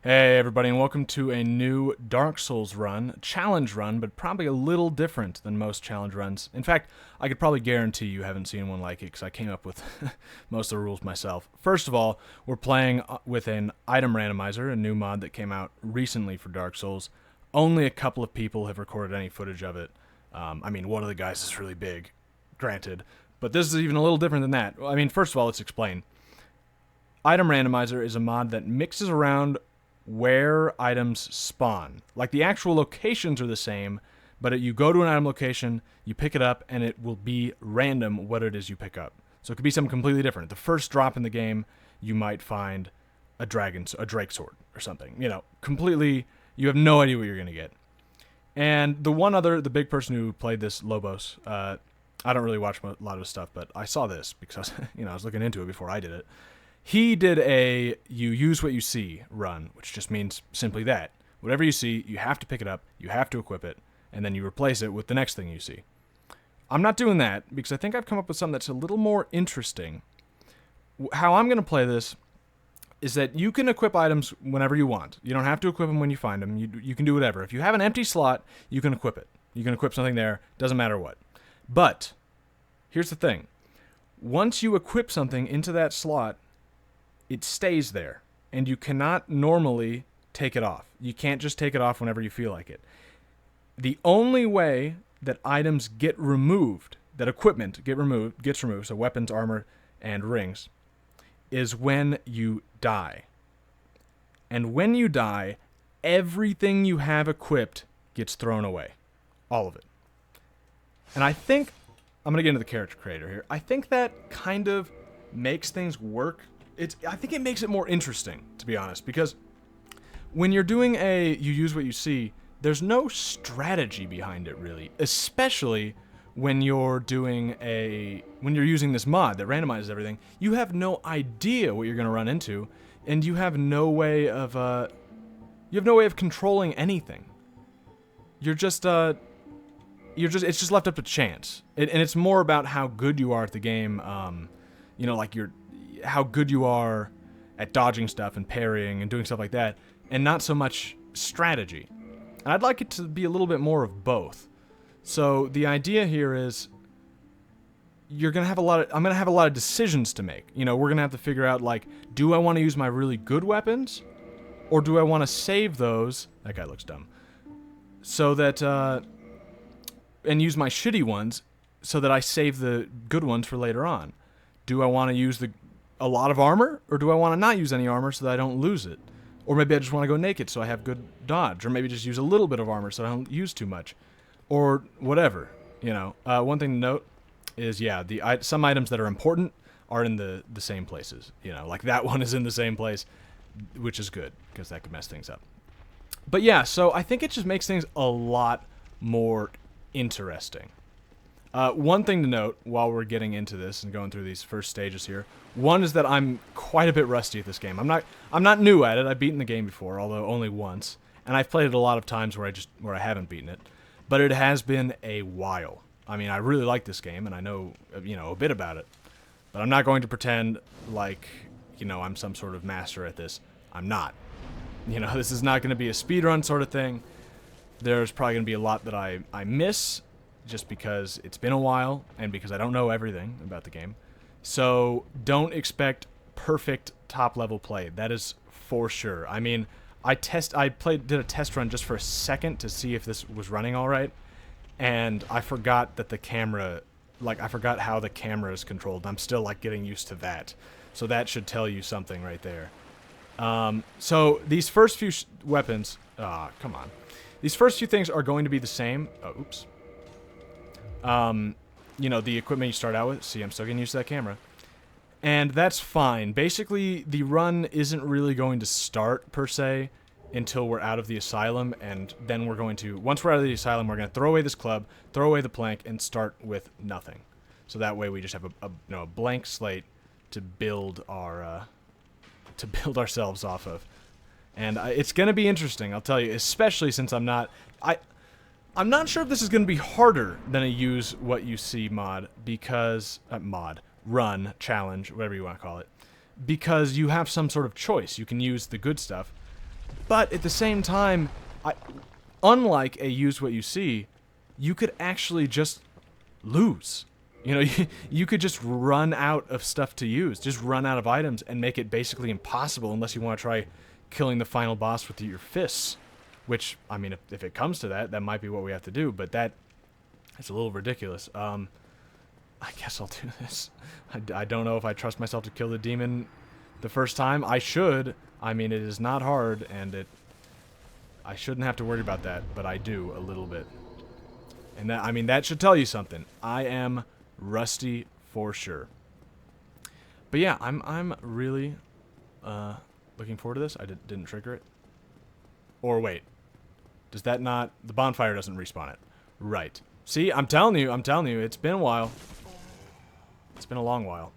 Hey everybody, and welcome to a new Dark Souls run, challenge run, but probably a little different than most challenge runs. In fact, I could probably guarantee you haven't seen one like it because I came up with most of the rules myself. First of all, we're playing with an Item Randomizer, a new mod that came out recently for Dark Souls. Only a couple of people have recorded any footage of it. I mean, one of the guys is really big, granted, but this is even a little different than that. I mean, first of all, let's explain. Item Randomizer is a mod that mixes around where items spawn. Like, the actual locations are the same, but you go to an item location, you pick it up, and it will be random what it is you pick up. So it could be something completely different. The first drop in the game, you might find a drake sword or something. You know, completely, you have no idea what you're going to get. And the big person who played this, Lobos, I don't really watch a lot of his stuff, but I saw this because I was looking into it before I did it. He did a you use what you see run, which just means simply that. Whatever you see, you have to pick it up, you have to equip it, and then you replace it with the next thing you see. I'm not doing that because I think I've come up with something that's a little more interesting. How I'm going to play this is that you can equip items whenever you want. You don't have to equip them when you find them. You can do whatever. If you have an empty slot, you can equip it. You can equip something there, doesn't matter what. But here's the thing. Once you equip something into that slot, it stays there, and you cannot normally take it off. You can't just take it off whenever you feel like it. The only way that items get removed, that equipment gets removed, so weapons, armor, and rings, is when you die. And when you die, everything you have equipped gets thrown away. All of it. And I think, I'm going to get into the character creator here, I think that kind of makes things work. I think it makes it more interesting, to be honest, because when you're doing you use what you see, there's no strategy behind it, really, especially when you're using this mod that randomizes everything. You have no idea what you're going to run into, and you have no way of controlling anything. It's just left up to chance. And it's more about how good you are at the game, how good you are at dodging stuff and parrying and doing stuff like that, and not so much strategy. And I'd like it to be a little bit more of both. So the idea here is I'm gonna have a lot of decisions to make. We're gonna have to figure out, like, do I want to use my really good weapons, or do I want to save those? That guy looks dumb. So that and use my shitty ones so that I save the good ones for later on. Do I want to use a lot of armor, or do I want to not use any armor so that I don't lose it? Or maybe I just want to go naked so I have good dodge, or maybe just use a little bit of armor so I don't use too much, or whatever. One thing to note is, some items that are important are in the same places. Like that one is in the same place, which is good because that could mess things up. But yeah, so I think it just makes things a lot more interesting. One thing to note while we're getting into this and going through these first stages here, one is that I'm quite a bit rusty at this game. I'm not new at it. I've beaten the game before, although only once, and I've played it a lot of times where I haven't beaten it, but it has been a while. I mean, I really like this game, and I know a bit about it, but I'm not going to pretend like I'm some sort of master at this. I'm not. This is not going to be a speedrun sort of thing. There's probably going to be a lot that I miss, just because it's been a while and because I don't know everything about the game. So don't expect perfect top-level play. That is for sure. I mean, did a test run just for a second to see if this was running all right, and I forgot that I forgot how the camera is controlled. I'm still, getting used to that. So that should tell you something right there. So these first few weapons, come on. These first few things are going to be the same. Oh, oops. The equipment you start out with. See, I'm still getting used to that camera. And that's fine. Basically, the run isn't really going to start, per se, until we're out of the asylum, and then once we're out of the asylum, we're going to throw away this club, throw away the plank, and start with nothing. So that way we just have a blank slate to build ourselves off of. And it's going to be interesting, I'll tell you, especially since I'm not sure if this is going to be harder than a use what you see mod, because run, challenge, whatever you want to call it, because you have some sort of choice. You can use the good stuff, But at the same time, unlike a use what you see, you could actually just lose. You know, you could just run out of stuff to use, just run out of items and make it basically impossible unless you want to try killing the final boss with your fists. Which, I mean, if it comes to that, that might be what we have to do, but that's a little ridiculous. I guess I'll do this. I don't know if I trust myself to kill the demon the first time. I should. I mean, it is not hard, and I shouldn't have to worry about that, but I do a little bit. And that, I mean, that should tell you something. I am rusty for sure. But yeah, I'm really looking forward to this. I didn't trigger it. Or wait. Does that not... The bonfire doesn't respawn it. Right. See, I'm telling you, it's been a while. It's been a long while.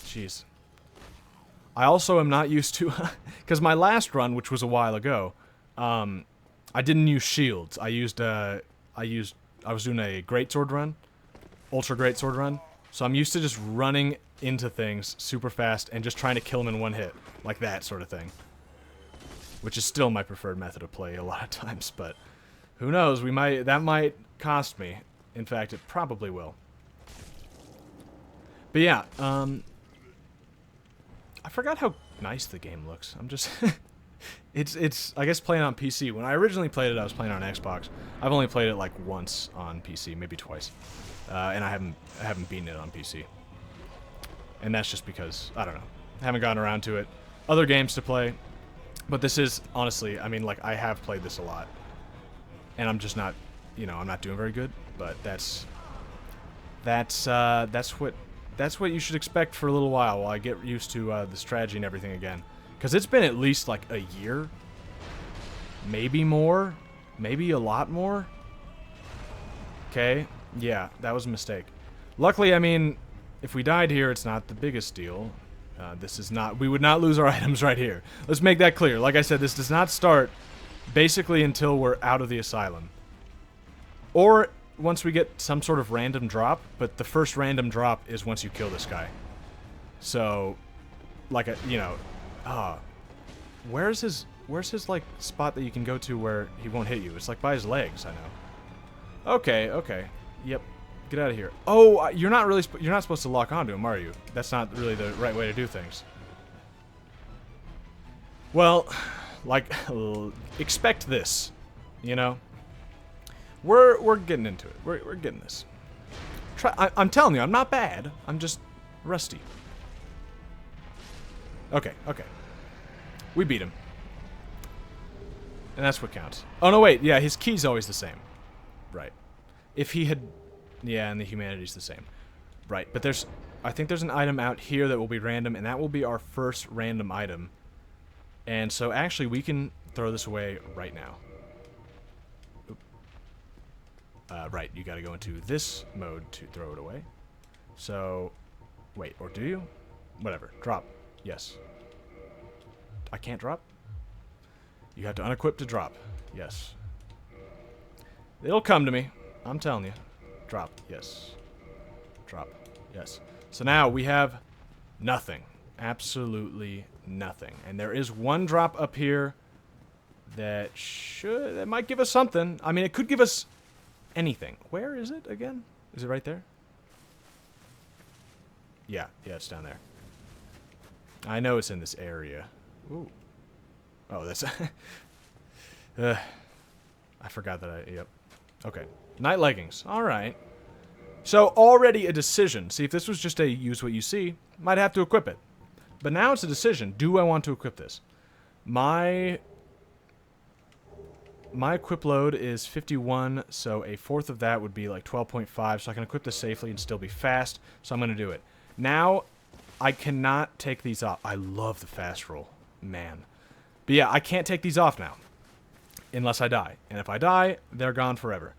Jeez. I also am not used to... Because my last run, which was a while ago, I didn't use shields. I was doing a greatsword run. Ultra greatsword run. So I'm used to just running into things super fast and just trying to kill them in one hit. Like that sort of thing. Which is still my preferred method of play a lot of times, but who knows? That might cost me. In fact, it probably will. But yeah, I forgot how nice the game looks. I'm just it's I guess playing on PC. When I originally played it, I was playing on Xbox. I've only played it like once on PC, maybe twice. And I haven't beaten it on PC. And that's just because I don't know. I haven't gotten around to it. Other games to play. But this is, honestly, I mean, like, I have played this a lot. And I'm just not, you know, I'm not doing very good. But that's what you should expect for a little while I get used to the strategy and everything again. Because it's been at least, like, a year. Maybe more. Maybe a lot more. Okay. Yeah, that was a mistake. Luckily, I mean, if we died here, it's not the biggest deal. This is not... We would not lose our items right here. Let's make that clear. Like I said, this does not start basically until we're out of the asylum. Or once we get some sort of random drop, but the first random drop is once you kill this guy. So, like, you know... where's his, like, spot that you can go to where he won't hit you? It's, like, by his legs, I know. Okay, okay. Yep. Get out of here. Oh, you're not supposed to lock onto him, are you? That's not really the right way to do things. Well, like, expect this, you know? We're getting into it. We're getting this. I'm telling you, I'm not bad. I'm just rusty. Okay, okay. We beat him. And that's what counts. Oh, no, wait. Yeah, his key's always the same. Right. If he had... Yeah, and the humanity's the same. Right, but I think there's an item out here that will be random, and that will be our first random item. And so, actually, we can throw this away right now. Right, you gotta go into this mode to throw it away. So, wait, or do you? Whatever, drop. Yes. I can't drop? You have to unequip to drop. Yes. It'll come to me. I'm telling you. Drop. Yes. Drop. Yes. So now we have nothing. Absolutely nothing. And there is one drop up here that might give us something. I mean, it could give us anything. Where is it again? Is it right there? Yeah. Yeah, it's down there. I know it's in this area. Ooh. Oh, that's... I forgot that Yep. Okay. Night leggings. Alright. So, already a decision. See, if this was just a use what you see, might have to equip it. But now it's a decision. Do I want to equip this? My equip load is 51, so a fourth of that would be like 12.5, so I can equip this safely and still be fast, so I'm going to do it. Now, I cannot take these off. I love the fast roll. Man. But yeah, I can't take these off now. Unless I die. And if I die, they're gone forever.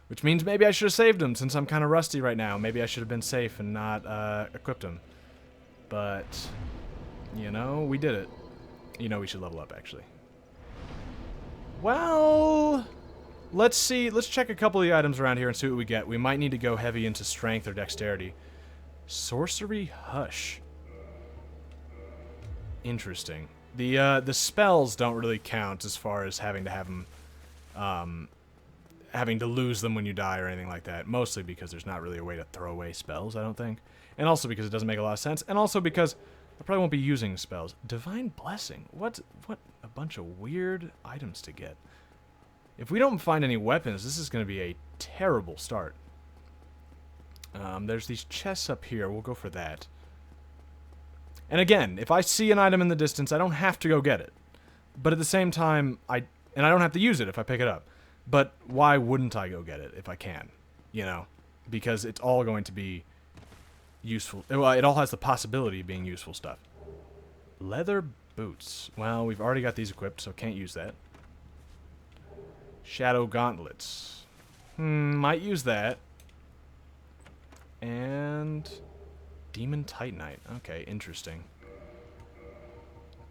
Which means maybe I should have saved them since I'm kind of rusty right now. Maybe I should have been safe and not equipped them. But, you know, we did it. You know, we should level up, actually. Well, let's see. Let's check a couple of the items around here and see what we get. We might need to go heavy into strength or dexterity. Sorcery Hush. Interesting. The spells don't really count as far as having to have them, having to lose them when you die or anything like that. Mostly because there's not really a way to throw away spells, I don't think. And also because it doesn't make a lot of sense. And also because I probably won't be using spells. Divine Blessing. What a bunch of weird items to get. If we don't find any weapons, this is going to be a terrible start. There's these chests up here. We'll go for that. And again, if I see an item in the distance, I don't have to go get it. But at the same time, I don't have to use it if I pick it up. But why wouldn't I go get it if I can? You know, because it's all going to be useful. Well, it all has the possibility of being useful stuff. Leather boots. Well, we've already got these equipped, so can't use that. Shadow gauntlets. Might use that. And Demon Titanite. Okay, interesting.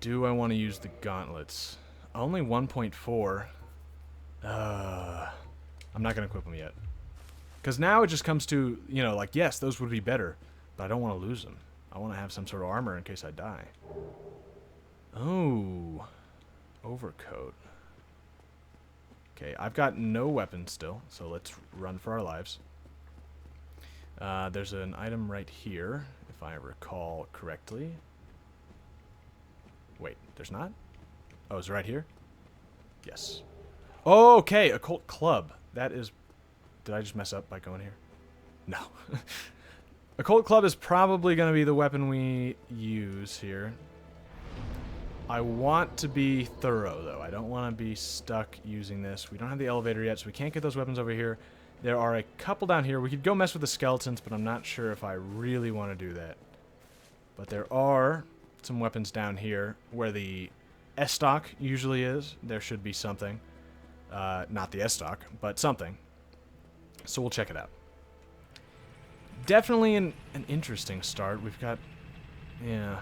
Do I want to use the gauntlets? Only 1.4. I'm not going to equip them yet. Because now it just comes to, you know, like, yes, those would be better. But I don't want to lose them. I want to have some sort of armor in case I die. Oh. Overcoat. Okay, I've got no weapons still, so let's run for our lives. There's an item right here, if I recall correctly. Wait, there's not? Oh, is it right here? Yes. Oh, okay, Occult Club. That is... Did I just mess up by going here? No. Occult Club is probably going to be the weapon we use here. I want to be thorough, though. I don't want to be stuck using this. We don't have the elevator yet, so we can't get those weapons over here. There are a couple down here. We could go mess with the skeletons, but I'm not sure if I really want to do that. But there are some weapons down here where the S-stock usually is. There should be something. Not the S-stock, but something. So we'll check it out. Definitely an interesting start. We've got... Yeah.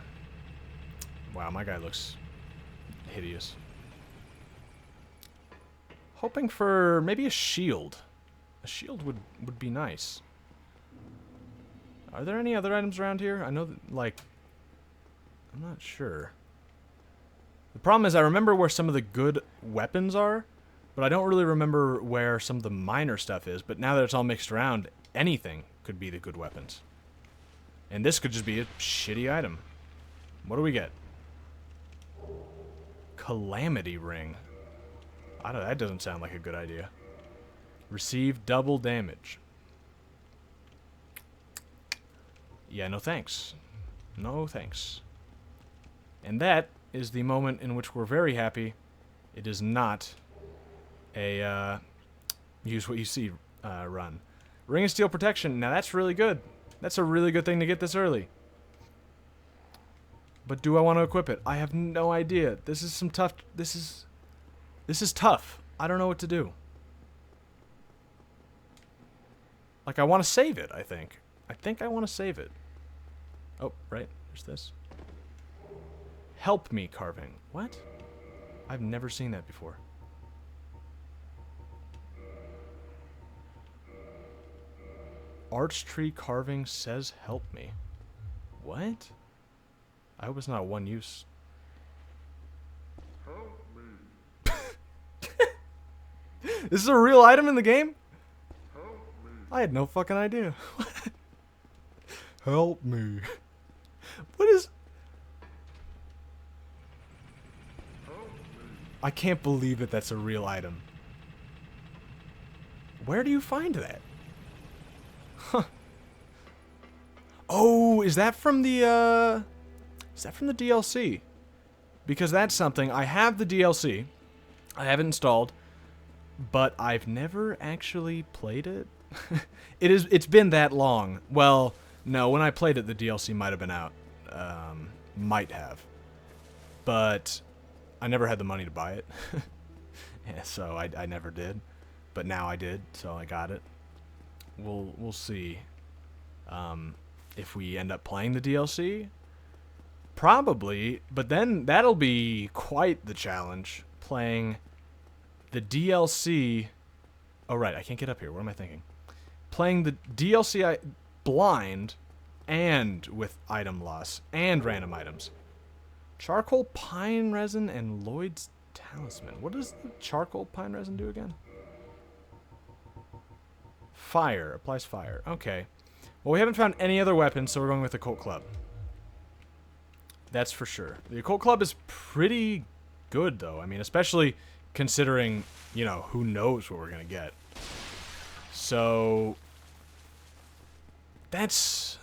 Wow, my guy looks hideous. Hoping for maybe a shield. A shield would be nice. Are there any other items around here? I know that, like... I'm not sure. The problem is I remember where some of the good weapons are, but I don't really remember where some of the minor stuff is. But now that it's all mixed around, anything could be the good weapons. And this could just be a shitty item. What do we get? Calamity Ring. That doesn't sound like a good idea. Receive double damage. Yeah, no thanks. No thanks. And that is the moment in which we're very happy. It is not a use what you see run. Ring of Steel Protection. Now that's really good. That's a really good thing to get this early. But do I want to equip it? I have no idea. This is some tough... This is tough. I don't know what to do. Like, I want to save it, I think. I think I want to save it. Oh, right. There's this. Help me carving. What? I've never seen that before. Arch tree carving says help me. What? I hope it's not one use. Help me. This is a real item in the game? Help me. I had no fucking idea. Help me. What is... Help me. I can't believe that that's a real item. Where do you find that? Huh. Oh, is that from the, Is that from the DLC? Because that's something... I have the DLC. I have it installed. But I've never actually played it. It's been that long. Well, no, when I played it, the DLC might have been out. Might have. But I never had the money to buy it. Yeah, so I never did. But now I did, so I got it. We'll see if we end up playing the DLC. Probably, but then that'll be quite the challenge. Playing the DLC... Oh, right, I can't get up here. What am I thinking? Playing the DLC blind and with item loss and random items. Charcoal pine resin and Lloyd's talisman. What does the charcoal pine resin do again? Fire. Applies fire. Okay. Well, we haven't found any other weapons, so we're going with the Occult Club. That's for sure. The Occult Club is pretty good, though. I mean, especially considering, you know, who knows what we're going to get. So... That's...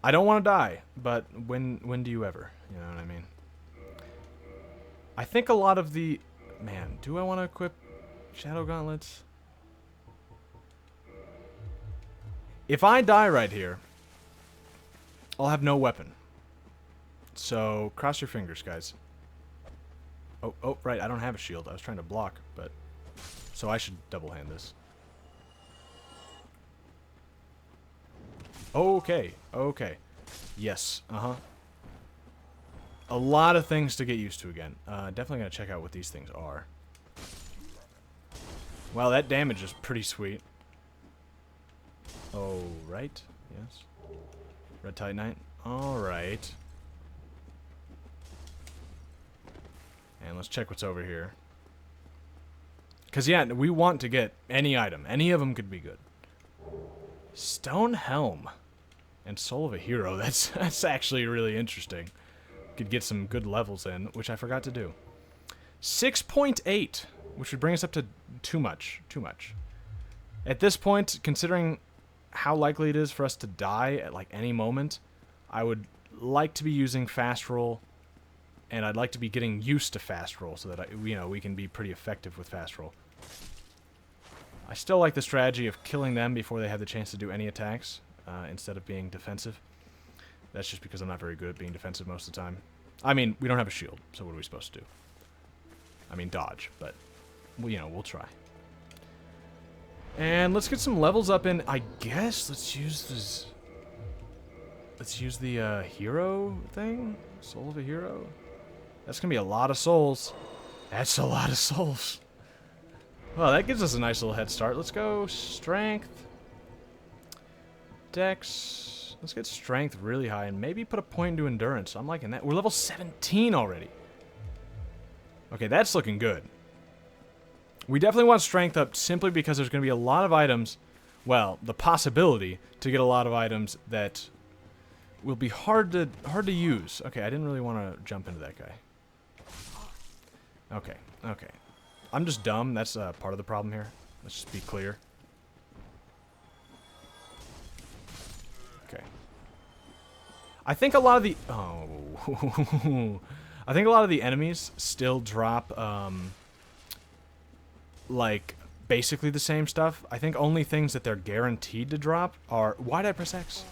I don't want to die, but when do you ever? You know what I mean? I think a lot of the... Man, do I want to equip Shadow Gauntlets? If I die right here, I'll have no weapon. So, cross your fingers, guys. Oh, right, I don't have a shield. I was trying to block, but... So I should double-hand this. Okay. Yes, A lot of things to get used to again. Definitely gonna check out what these things are. Wow, that damage is pretty sweet. Oh, right. Yes. Red Titanite. Alright. And let's check what's over here. Because, yeah, we want to get any item. Any of them could be good. Stone Helm. And Soul of a Hero. That's actually really interesting. Could get some good levels in, which I forgot to do. 6.8, which would bring us up to too much. Too much. At this point, considering how likely it is for us to die at like any moment, I would like to be using fast roll, and I'd like to be getting used to fast roll so that we can be pretty effective with fast roll. I still like the strategy of killing them before they have the chance to do any attacks, instead of being defensive. That's just because I'm not very good at being defensive most of the time. I mean, we don't have a shield, so what are we supposed to do? I mean, dodge, but we'll try. And let's get some levels up in, I guess, let's use this... Let's use the hero thing? Soul of a Hero? That's going to be a lot of souls. That's a lot of souls. Well, that gives us a nice little head start. Let's go Strength. Dex. Let's get Strength really high and maybe put a point into Endurance. I'm liking that. We're level 17 already. Okay, that's looking good. We definitely want Strength up simply because there's going to be a lot of items, well, the possibility to get a lot of items that will be hard to use. Okay, I didn't really want to jump into that guy. Okay. I'm just dumb. That's part of the problem here. Let's just be clear. Okay. I think a lot of the... Oh. I think a lot of the enemies still drop, like, basically the same stuff. I think only things that they're guaranteed to drop are... Why did I press X?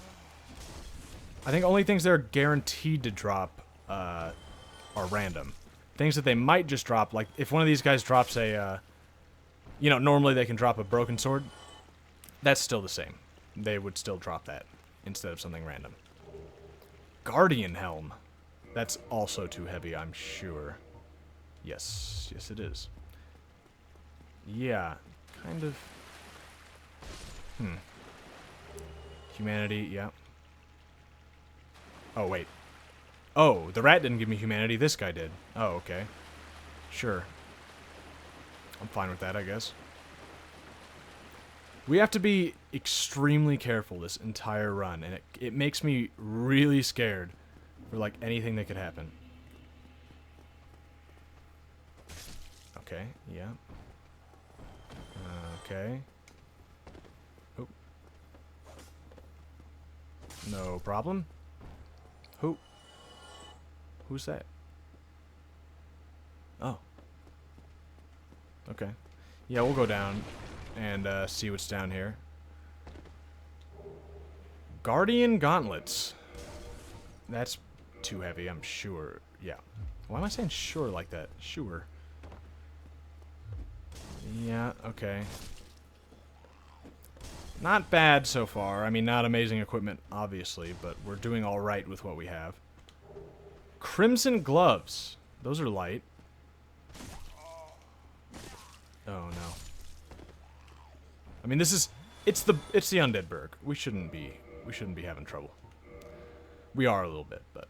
I think only things they're guaranteed to drop are random. Things that they might just drop, like if one of these guys drops a, normally they can drop a broken sword. That's still the same. They would still drop that instead of something random. Guardian Helm. That's also too heavy, I'm sure. Yes it is. Yeah, kind of. Humanity, yeah. Oh, wait. Oh, the rat didn't give me humanity, this guy did. Oh, okay. Sure. I'm fine with that, I guess. We have to be extremely careful this entire run, and it makes me really scared for, like, anything that could happen. Okay, yeah. Okay. Oh. No problem. Who? Who's that? Oh. Okay. Yeah, we'll go down and see what's down here. Guardian Gauntlets. That's too heavy, I'm sure. Yeah. Why am I saying sure like that? Sure. Yeah, okay. Not bad so far. I mean, not amazing equipment, obviously, but we're doing all right with what we have. Crimson Gloves. Those are light. Oh, no. I mean, this is... It's the Undead Burg. We shouldn't be having trouble. We are a little bit, but...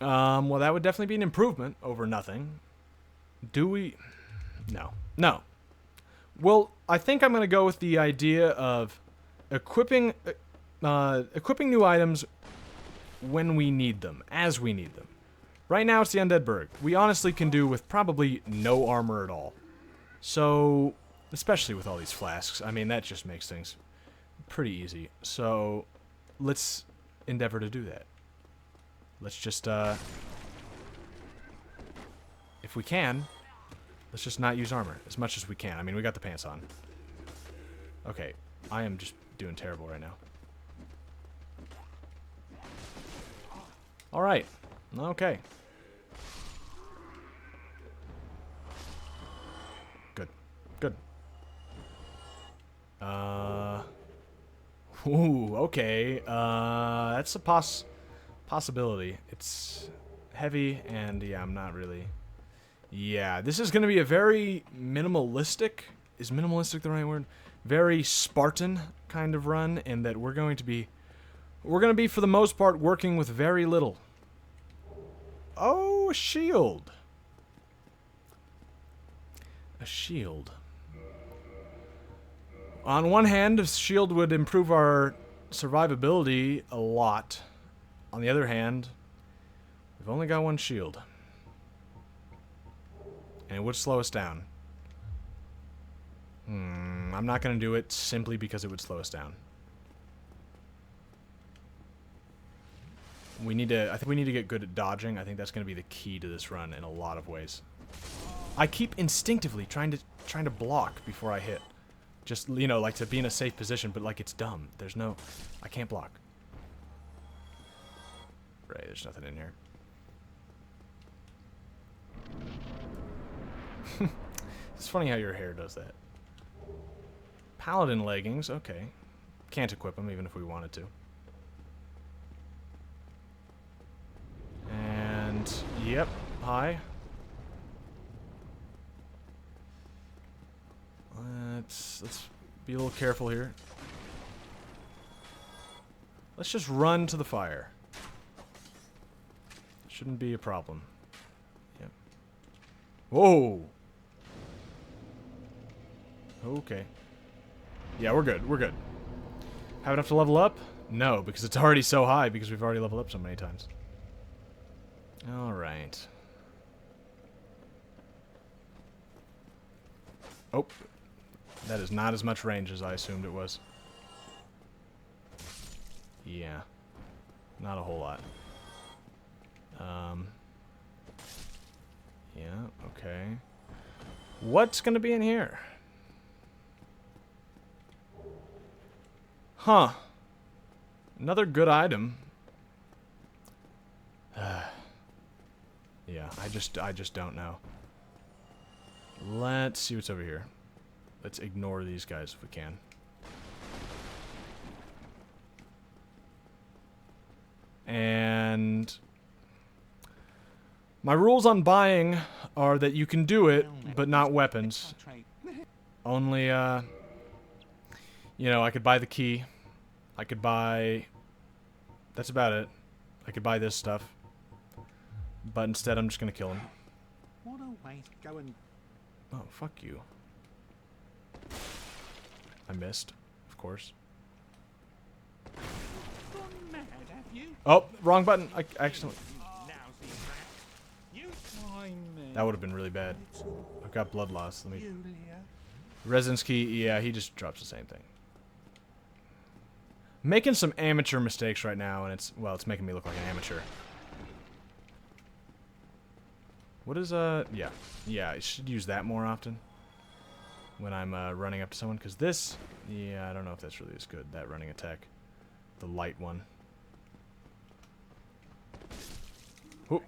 Well, that would definitely be an improvement over nothing. Do we? No. No. Well, I think I'm going to go with the idea of equipping new items when we need them, as we need them. Right now, it's the Undead Berg. We honestly can do with probably no armor at all. So, especially with all these flasks, I mean, that just makes things pretty easy. So, let's endeavor to do that. Let's just, if we can, let's just not use armor as much as we can. I mean, we got the pants on. Okay, I am just doing terrible right now. Alright, okay. Good, good. Ooh, okay. That's a possibility. It's heavy, and yeah, I'm not really... Yeah, this is going to be a very minimalistic... Is minimalistic the right word? Very Spartan kind of run, in that we're going to be, for the most part, working with very little. Oh, a shield. A shield. On one hand, a shield would improve our survivability a lot. On the other hand, we've only got one shield. And it would slow us down. I'm not going to do it simply because it would slow us down. I think we need to get good at dodging. I think that's going to be the key to this run in a lot of ways. I keep instinctively trying to block before I hit. Just, you know, like to be in a safe position, but like it's dumb. There's no... I can't block. Right, there's nothing in here. It's funny how your hair does that. Paladin leggings, okay. Can't equip them even if we wanted to. And, yep, hi. Let's be a little careful here. Let's just run to the fire. Shouldn't be a problem. Yep. Whoa! Okay. Yeah, we're good. We're good. Have enough to level up? No, because it's already so high because we've already leveled up so many times. Alright. Oh. That is not as much range as I assumed it was. Yeah. Not a whole lot. Yeah, okay. What's gonna be in here? Huh. Another good item. Yeah, I just don't know. Let's see what's over here. Let's ignore these guys if we can. And my rules on buying are that you can do it, but not weapons. Only, you know, I could buy the key. I could buy... That's about it. I could buy this stuff. But instead, I'm just gonna kill him. What a way to go and... Oh, fuck you. I missed, of course. Gone mad, have you? Oh, wrong button. I accidentally... Lousy rat. You find me. That would have been really bad. I've got blood loss. Let me... Julia. Residence key, yeah, he just drops the same thing. Making some amateur mistakes right now, and it's, well, it's making me look like an amateur. What is, yeah. Yeah, I should use that more often when I'm, running up to someone, because this, yeah, I don't know if that's really as good, that running attack. The light one. Ooh.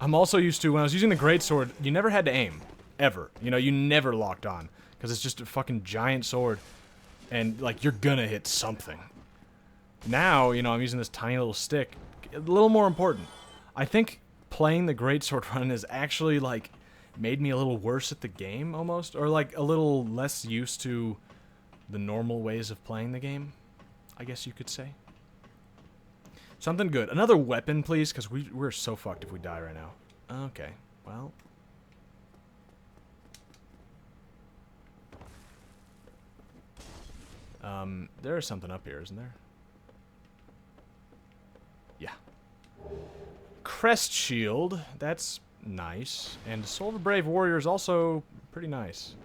I'm also used to, when I was using the greatsword, you never had to aim. Ever. You know, you never locked on. Because it's just a fucking giant sword. And, like, you're gonna hit something. Now, you know, I'm using this tiny little stick. A little more important. I think playing the greatsword run has actually, like, made me a little worse at the game, almost. Or, like, a little less used to the normal ways of playing the game, I guess you could say. Something good. Another weapon, please, because we're so fucked if we die right now. Okay, well. There is something up here, isn't there? Yeah. Crest Shield. That's nice. And Soul of a Brave Warrior is also pretty nice.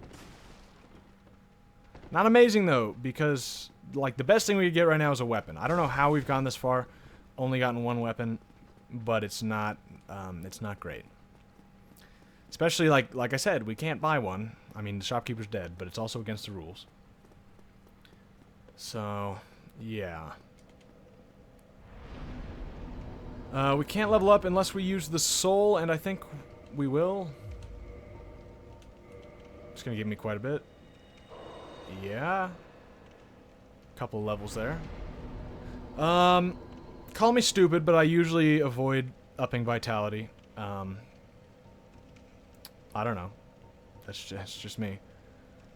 Not amazing, though, because, like, the best thing we could get right now is a weapon. I don't know how we've gone this far. Only gotten one weapon, but it's not great. Especially, like I said, we can't buy one. I mean, the shopkeeper's dead, but it's also against the rules. So, yeah. We can't level up unless we use the soul, and I think we will. It's gonna give me quite a bit. Yeah. Couple of levels there. Call me stupid, but I usually avoid upping vitality. I don't know. That's just me.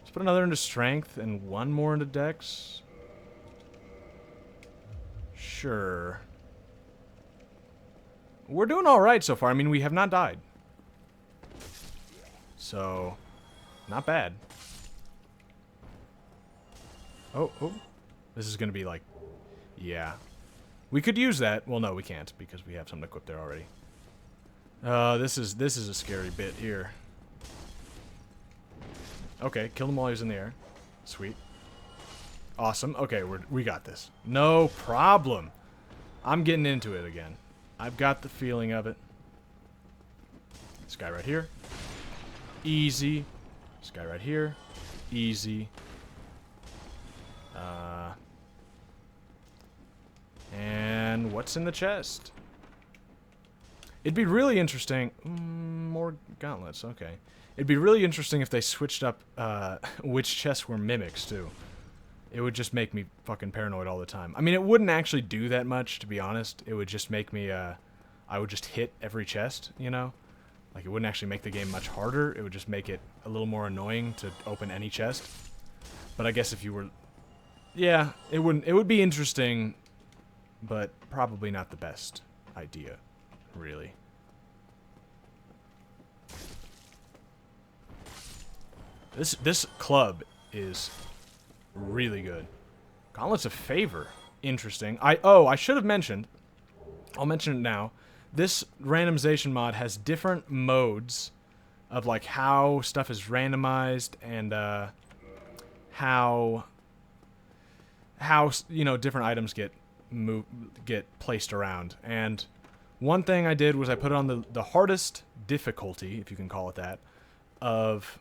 Let's put another into strength and one more into dex. Sure. We're doing alright so far. I mean, we have not died. So, not bad. Oh. This is going to be like... Yeah. We could use that. Well, no, we can't, because we have something equipped there already. This is a scary bit here. Okay, kill him while he's in the air. Sweet. Awesome. Okay, we got this. No problem. I'm getting into it again. I've got the feeling of it. This guy right here. Easy. This guy right here. Easy. And what's in the chest? It'd be really interesting. More gauntlets, okay. It'd be really interesting if they switched up which chests were mimics, too. It would just make me fucking paranoid all the time. I mean, it wouldn't actually do that much, to be honest. It would just make me, I would just hit every chest, you know? Like, it wouldn't actually make the game much harder. It would just make it a little more annoying to open any chest. But I guess if you were... Yeah, it would be interesting, but probably not the best idea, really. This club is really good. Gauntlets of Favor. Interesting. I should have mentioned. I'll mention it now. This randomization mod has different modes of like how stuff is randomized and how you know different items get placed around. And one thing I did was I put it on the hardest difficulty, if you can call it that, of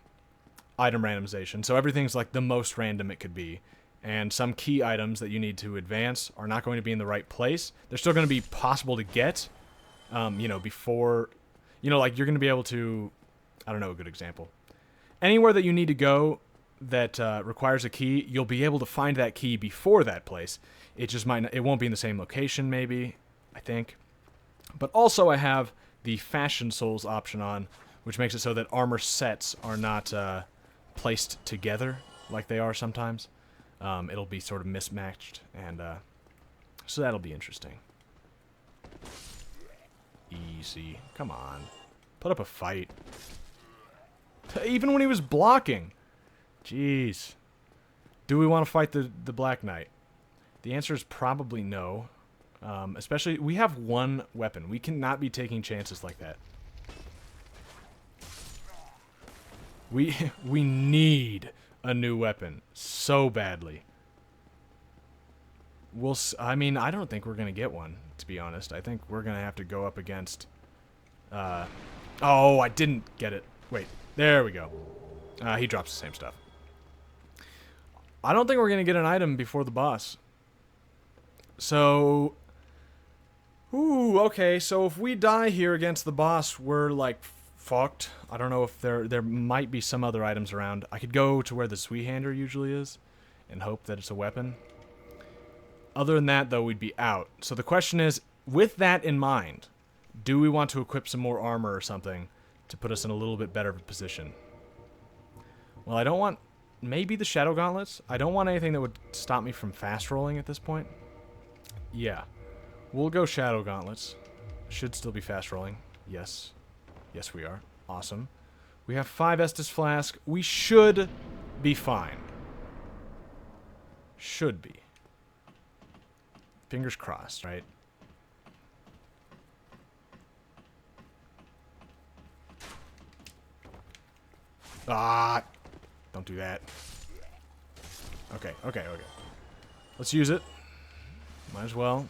item randomization. So everything's like the most random it could be. And some key items that you need to advance are not going to be in the right place. They're still going to be possible to get, you know, before, you know, like you're going to be able to, I don't know, a good example. Anywhere that you need to go that requires a key, you'll be able to find that key before that place. It just might not, it won't be in the same location, maybe, I think. But also I have the Fashion Souls option on, which makes it so that armor sets are not placed together like they are sometimes. It'll be sort of mismatched, and so that'll be interesting. Easy. Come on. Put up a fight. Even when he was blocking. Jeez. Do we want to fight the Black Knight? The answer is probably no. Especially, we have one weapon. We cannot be taking chances like that. We need a new weapon so badly. I mean, I don't think we're gonna get one, to be honest. I think we're gonna have to go up against. Oh, I didn't get it. Wait, there we go. He drops the same stuff. I don't think we're gonna get an item before the boss. So, ooh, okay. So if we die here against the boss, we're like fucked. I don't know if there might be some other items around. I could go to where the Sweehander usually is and hope that it's a weapon. Other than that, though, we'd be out. So the question is, with that in mind, do we want to equip some more armor or something to put us in a little bit better position? Well, I don't want... Maybe the Shadow Gauntlets? I don't want anything that would stop me from fast rolling at this point. Yeah. We'll go Shadow Gauntlets. Should still be fast rolling. Yes. Yes, we are. Awesome. We have 5 Estus Flask. We should be fine. Should be. Fingers crossed, right? Ah! Don't do that. Okay, okay, okay. Let's use it. Might as well.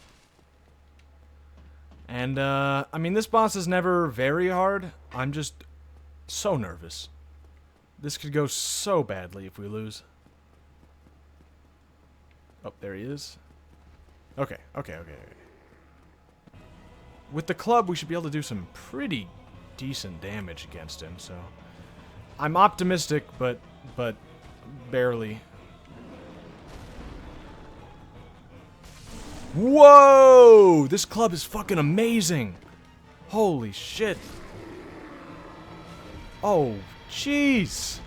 And, I mean, this boss is never very hard. I'm just so nervous. This could go so badly if we lose. Oh, there he is. Okay, okay, okay. With the club, we should be able to do some pretty decent damage against him, so... I'm optimistic, but barely. Whoa! This club is fucking amazing! Holy shit. Oh, jeez!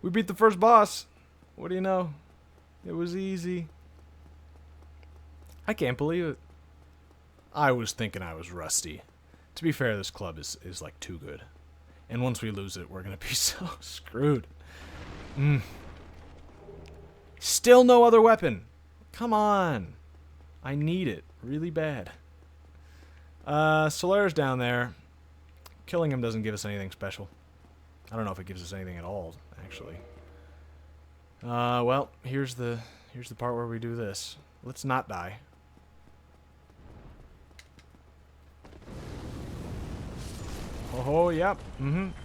We beat the first boss. What do you know? It was easy. I can't believe it. I was thinking I was rusty. To be fair, this club is like too good. And once we lose it, we're gonna be so screwed. Still no other weapon. Come on. I need it really bad. Solaire's down there. Killing him doesn't give us anything special. I don't know if it gives us anything at all, actually. Well, here's the part where we do this. Let's not die. Oh, yep.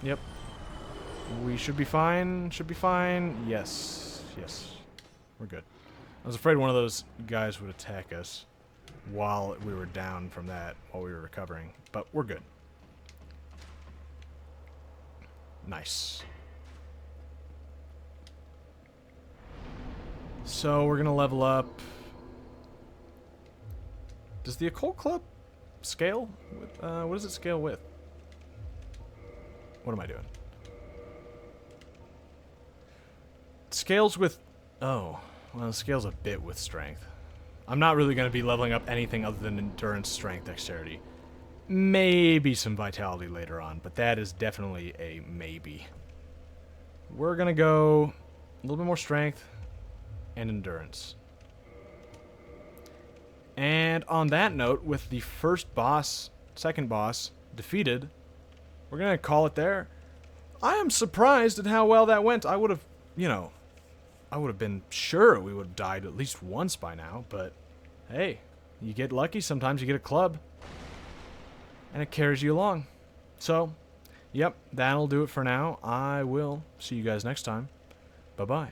Yep. We should be fine. Should be fine. Yes. Yes. We're good. I was afraid one of those guys would attack us while we were down from that, while we were recovering. But we're good. Nice. So we're gonna level up. Does the Occult Club scale? With, what does it scale with? What am I doing? It scales with... Oh. Well, it scales a bit with strength. I'm not really going to be leveling up anything other than endurance, strength, dexterity. Maybe some vitality later on, but that is definitely a maybe. We're going to go a little bit more strength and endurance. And on that note, with the first boss, second boss, defeated, we're going to call it there. I am surprised at how well that went. I would have, you know, I would have been sure we would have died at least once by now, but hey, you get lucky. Sometimes you get a club, and it carries you along. So, yep, that'll do it for now. I will see you guys next time. Bye-bye.